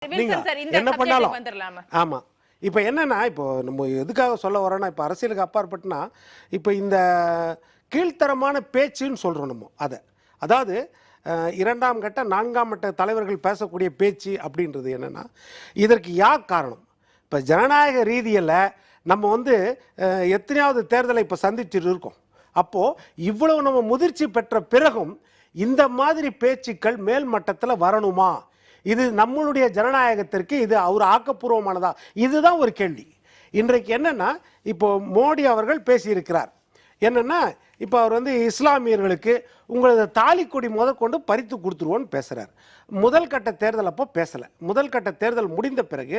நீங்க என்ன பண்ணாலும் ஆமா. இப்ப என்னன்னா, இப்போ நம்ம எதுக்காக சொல்ல வரோம்னா, இப்ப அரசியலுக்கு அப்பாற்பட்டுனா, இப்ப இந்த கீழ்த்தரமான பேச்சுன்னு சொல்றோம் நம்ம அதை. அதாவது இரண்டாம் கட்ட 4ஆம் கட்ட தலைவர்கள் பேசக்கூடிய பேச்சு அப்படின்றது என்னன்னா, இதற்கு யார் காரணம்? இப்போ ஜனநாயக ரீதியில் நம்ம வந்து எத்தனையாவது தேர்தலை இப்போ சந்திச்சுட்டு இருக்கோம். அப்போது இவ்வளவு நம்ம முதிர்ச்சி பெற்ற பிறகும் இந்த மாதிரி பேச்சுக்கள் மேல் மட்டத்தில் வரணுமா? இது நம்மளுடைய ஜனநாயகத்திற்கு இது ஒரு ஆக்கப்பூர்வமானதா? இதுதான் ஒரு கேள்வி. இன்றைக்கு என்னன்னா, இப்போ மோடி அவர்கள் பேசியிருக்கிறார் என்னன்னா, இப்போ அவர் வந்து இஸ்லாமியர்களுக்கு உங்களது தாலிக்கொடி முதற்கொண்டு பறித்து கொடுத்துருவோன்னு பேசுகிறார். முதல் கட்ட தேர்தல் அப்போ பேசலை. முதல் கட்ட தேர்தல் முடிந்த பிறகு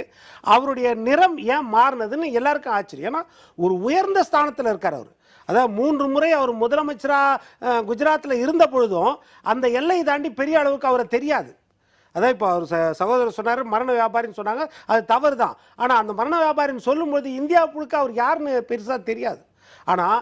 அவருடைய நிறம் ஏன் மாறினதுன்னு எல்லாருக்கும் ஆச்சரியம். ஏன்னா ஒரு உயர்ந்த ஸ்தானத்தில் இருக்கார் அவர். அதாவது 3 முறை அவர் முதலமைச்சராக குஜராத்தில் இருந்த பொழுதும் அந்த எல்லை தாண்டி பெரிய அளவுக்கு அவரை தெரியாது. அதான் இப்போ அவர் சகோதரர் சொன்னார் மரண வியாபாரின்னு சொன்னாங்க, அது தவறு தான். ஆனால் அந்த மரண வியாபாரின்னு சொல்லும்போது இந்தியா முழுக்க அவர் யாருன்னு பெருசாக தெரியாது. ஆனால்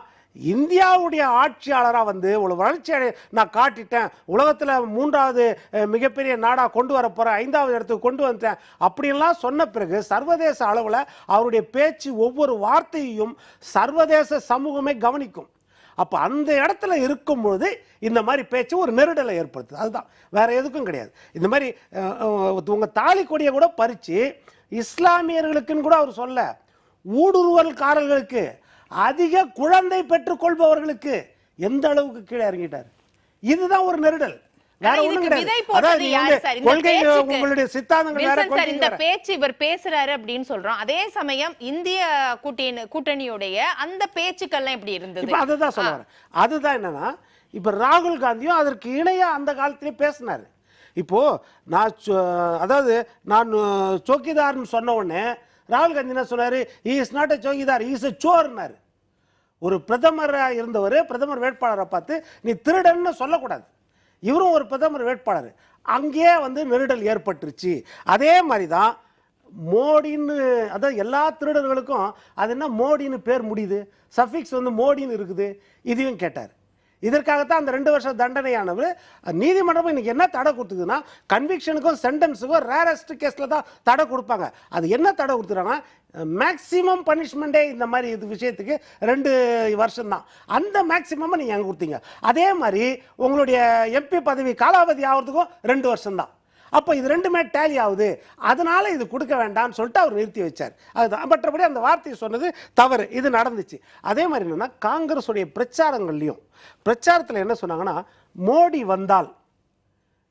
இந்தியாவுடைய ஆட்சியாளராக வந்து ஒரு வளர்ச்சி நான் காட்டிட்டேன், உலகத்தில் 3வது மிகப்பெரிய நாடாக கொண்டு வர போகிறேன், 5வது இடத்துக்கு கொண்டு வந்துட்டேன் அப்படின்லாம் சொன்ன பிறகு சர்வதேச அளவில் அவருடைய பேச்சு ஒவ்வொரு வார்த்தையையும் சர்வதேச சமூகமே கவனிக்கும். அப்போ அந்த இடத்துல இருக்கும்போது இந்த மாதிரி பேச்சு ஒரு நெருடலை ஏற்படுத்துது. அதுதான், வேற எதுக்கும் கிடையாது. இந்த மாதிரி உங்கள் தாலி கொடியை கூட பறித்து இஸ்லாமியர்களுக்குன்னு கூட அவர் சொல்ல, ஊடுருவல்காரர்களுக்கு, அதிக குழந்தை பெற்றுக்கொள்பவர்களுக்கு எந்த அளவுக்கு கீழே இறங்கிட்டார். இதுதான் ஒரு நெருடல், வேற ஒண்ணும் கிடையாது. அதாவது கொள்கை உங்களுடைய சித்தாந்தங்கள் வேற. இந்த பேச்சு இவர் பேசுறாரு அப்படின்னு சொல்றோம். அதே சமயம் இந்திய கூட்டணியுடைய அந்த பேச்சுக்கள்லாம் எப்படி இருந்தது? அதுதான் சொல்ல வரேன். அதுதான் என்னன்னா, இப்ப ராகுல் காந்தியும் அதற்கு இணையா அந்த காலத்திலே பேசினாரு. இப்போ அதாவது நான் சோக்கிதார்னு சொன்ன உடனே ராகுல் காந்தி என்ன சொன்னாரு? He is not a chowkidar, he is a சோர்னாரு. ஒரு பிரதமராக இருந்தவர் பிரதமர் வேட்பாளரை பார்த்து நீ திருடன்னு சொல்லக்கூடாது. இவரும் ஒரு பிரதமர் வேட்பாளர். அங்கேயே வந்து நெருடல் ஏற்பட்டுருச்சு. அதே மாதிரி தான் மோடின்னு, அதாவது எல்லா திருடர்களுக்கும் அது என்ன மோடின்னு பேர் முடியுது, சஃபிக்ஸ் வந்து மோடின்னு இருக்குது, இதையும் கேட்டார். இதற்காகத்தான் அந்த 2 வருஷம் தண்டனையானவர் நீதிமன்றம் இன்னைக்கு என்ன தடை கொடுத்துக்குதுன்னா, கன்விக்ஷனுக்கும் சென்டென்ஸுக்கும் ரேரஸ்ட் கேஸில் தான் தடை கொடுப்பாங்க. அது என்ன தடை கொடுத்துறாங்கன்னா, மேக்சிமம் பனிஷ்மெண்ட்டே இந்த மாதிரி இது விஷயத்துக்கு 2 வருஷம் தான். அந்த மேக்சிமம் நீங்கள் அங்கே கொடுத்தீங்க. அதே மாதிரி உங்களுடைய எம்பி பதவி காலாவதி ஆகிறதுக்கும் 2 வருஷம் தான். அப்போ இது 2மே டேலி ஆகுது, அதனால இது கொடுக்க வேண்டாம்னு சொல்லிட்டு அவர் நிறுத்தி வச்சார். அதுதான். மற்றபடி அந்த வார்த்தையை சொன்னது தவறு, இது நடந்துச்சு. அதே மாதிரி என்னன்னா, காங்கிரஸுடைய பிரச்சாரத்தில் என்ன சொன்னாங்கன்னா, மோடி வந்தால்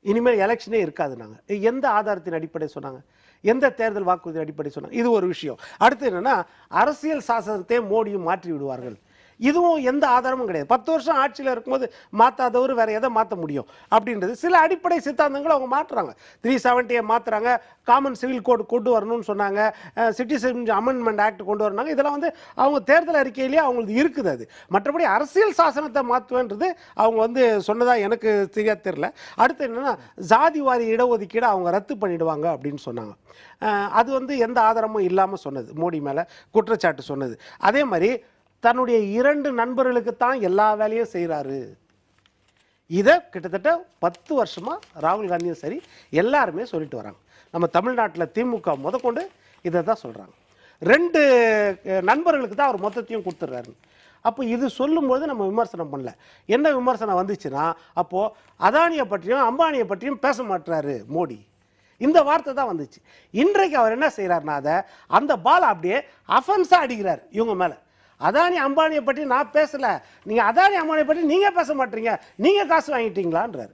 இனிமேல் எலெக்ஷனே இருக்காது. நாங்கள் எந்த ஆதாரத்தின் அடிப்படை சொன்னாங்க? எந்த தேர்தல் வாக்குறுதி அடிப்படை சொன்னாங்க? இது ஒரு விஷயம். அடுத்து என்னன்னா, அரசியல் சாசனத்தை மோடியும் மாற்றி விடுவார்கள். இதுவும் எந்த ஆதாரமும் கிடையாது. 10 வருஷம் ஆட்சியில் இருக்கும்போது மாற்றாதவர் வேற எதை மாற்ற முடியும் அப்படின்றது. சில அடிப்படை சித்தாந்தங்கள் அவங்க மாற்றுறாங்க. 370 மாற்றுறாங்க, காமன் சிவில் கோட் கொண்டு வரணும்னு சொன்னாங்க, சிட்டிசன் அமெண்ட்மெண்ட் ஆக்ட் கொண்டு வரணுங்க. இதெல்லாம் வந்து அவங்க தேர்தல் அறிக்கையிலேயே அவங்களுக்கு இருக்குது. அது மற்றபடி அரசியல் சாசனத்தை மாற்றுவேன்றது அவங்க வந்து சொன்னதா எனக்கு தெரியாது, தெரியல. அடுத்து என்னன்னா, ஜாதிவாரி இடஒதுக்கீடு அவங்க ரத்து பண்ணிடுவாங்க அப்படின்னு சொன்னாங்க. அது வந்து எந்த ஆதாரமும் இல்லாமல் சொன்னது, மோடி மேலே குற்றச்சாட்டு சொன்னது. அதே மாதிரி தன்னுடைய 2 நண்பர்களுக்கு தான் எல்லா வேலையும் செய்கிறாரு. இதை கிட்டத்தட்ட 10 வருஷமா ராகுல் காந்தியும் சரி எல்லாருமே சொல்லிட்டு வராங்க. நம்ம தமிழ்நாட்டில் திமுக முதற்கொண்டு இதை தான் சொல்கிறாங்க. 2 நண்பர்களுக்கு தான் அவர் மொத்தத்தையும் கொடுத்துட்றாரு. அப்போ இது சொல்லும்போது நம்ம விமர்சனம் பண்ணல. என்ன விமர்சனம் வந்துச்சுன்னா, அப்போது அதானியை பற்றியும் அம்பானியை பற்றியும் பேச மாட்டுறாரு மோடி, இந்த வார்த்தை தான் வந்துச்சு. இன்றைக்கு அவர் என்ன செய்கிறாருன்னா, அதை அந்த பால் அப்படியே அஃபென்ஸாக அடிக்கிறார் இவங்க மேலே. அதானி அம்பானியை பற்றி நான் பேசலை, நீங்கள் அதானி அம்பானியை பற்றி நீங்கள் பேச மாட்டீங்க, நீங்கள் காசு வாங்கிட்டீங்களான்றார்.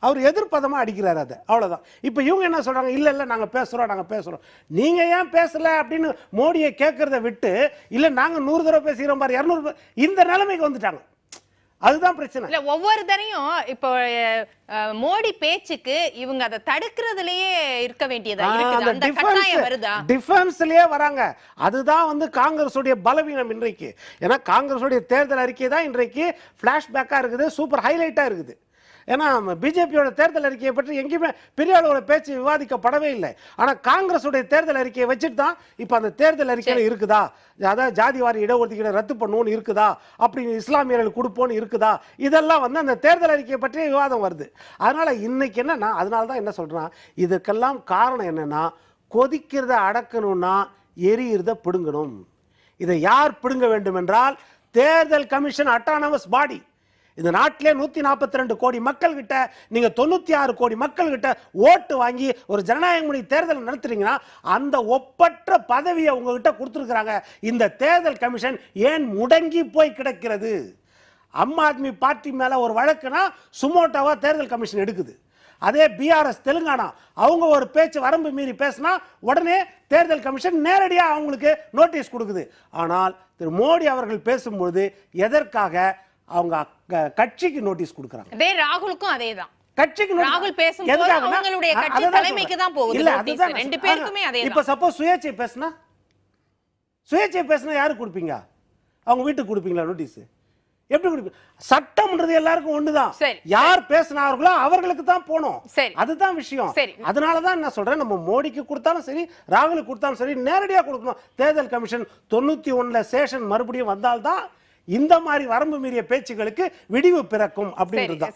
அவர் எதிர்ப்பதமாக அடிக்கிறார் அதை, அவ்வளோதான். இப்போ இவங்க என்ன சொல்கிறாங்க? இல்லை நாங்கள் பேசுகிறோம். நீங்கள் ஏன் பேசலை அப்படின்னு மோடியை கேட்குறத விட்டு, இல்லை நாங்கள் 100 தடவை பேசுகிறோம் பாரு, 200 இந்த நிலைமைக்கு வந்துட்டாங்க. அதுதான் பிரச்சனை. இல்ல ஒவ்வொரு தரையும் இப்போ மோடி பேச்சுக்கு இவங்க அதை தடுக்கிறதுலயே இருக்க வேண்டியதா இருக்குது. அந்த கட்டாயம் வருதா? டிஃபென்ஸ்லயே வராங்க. அதுதான் வந்து காங்கிரஸுடைய பலவீனம் இன்றைக்கு. ஏன்னா காங்கிரஸுடைய தேர்தல் அறிக்கை தான் இன்றைக்கு பிளாஷ்பேக்கா இருக்குது, சூப்பர் ஹைலைட்டா இருக்குது. ஏன்னா பிஜேபியோட தேர்தல் அறிக்கையை பற்றி எங்கேயுமே பெரிய அளவுல பேச்சு விவாதிக்கப்படவே இல்லை. ஆனா காங்கிரஸுடைய தேர்தல் அறிக்கையை வச்சுட்டு தான் இப்ப அந்த தேர்தல் அறிக்கையில இருக்குதா, அதாவது ஜாதிவாரி இடஒதுக்கீடு ரத்து பண்ணுவோம்னு இருக்குதா, அப்படி இஸ்லாமியர்களுக்கு கொடுப்போம்னு இருக்குதா, இதெல்லாம் வந்து அந்த தேர்தல் அறிக்கையை பற்றிய விவாதம் வருது. அதனால இன்னைக்கு என்னன்னா, அதனால தான் என்ன சொல்றேன், இதுக்கெல்லாம் காரணம் என்னன்னா, கொதிக்கிறத அடக்கணும்னா எரியிறத பிடுங்கணும். இதை யார் பிடுங்க வேண்டும் என்றால் தேர்தல் கமிஷன் அட்டானமஸ் பாடி. இந்த நாட்டிலே 142 கோடி மக்கள் கிட்ட நீங்க 96 கோடி மக்கள் கிட்ட ஓட்டு வாங்கி ஒரு ஜனநாயக முறை தேர்தல் நடத்துறீங்கன்னா அந்த ஒப்பற்ற பதவியை உங்ககிட்ட கொடுத்துருக்காங்க. இந்த தேர்தல் கமிஷன் ஏன் முடங்கி போய் கிடக்கிறது? ஆம் ஆத்மி பார்ட்டி மேல ஒரு வழக்குனா சுமோட்டோவா தேர்தல் கமிஷன் எடுக்குது. அதே பிஆர்எஸ் தெலுங்கானா அவங்க ஒரு பேச்சு வரம்பு மீறி பேசினா உடனே தேர்தல் கமிஷன் நேரடியாக அவங்களுக்கு நோட்டீஸ் கொடுக்குது. ஆனால் திரு மோடி அவர்கள் பேசும்போது எதற்காக அவங்க கட்சிக்கு நோட்டீஸ் கொடுக்குறாங்க? அதே ராகுலுக்கும் அதேதான். கட்சிக்கு ராகுல் பேசும்போது அவங்களுடைய கட்சி தலைமைக்கு தான் போகுது நோட்டீஸ். ரெண்டு பேருக்குமே அதேதான். இப்ப சப்போஸ் சுயேட்சை பேசினா யாருக்கு கொடுப்பீங்க? அவங்க வீட்டுக்கு கொடுப்பீங்களா நோட்டீஸ்? எப்படி கொடுப்பீங்க? சட்டம்ன்றது எல்லாருக்கும் ஒண்ணுதான். யார் பேசினார்களோ அவர்களுக்கு தான் போனோம். அதுதான் விஷயம். அதனாலதான் என்ன சொல்றேன், நம்ம மோடிக்கு கொடுத்தாலும் சரி ராகுலுக்கு கொடுத்தாலும் சரி நேரடியா கொடுக்கணும். தேர்தல் கமிஷன் 91ல சேஷன் மறுபடியும் வந்தால்தான் இந்த மாதிரி வரம்பு மீறிய பேச்சுகளுக்கு விடிவு பிறக்கும் அப்படின்றது.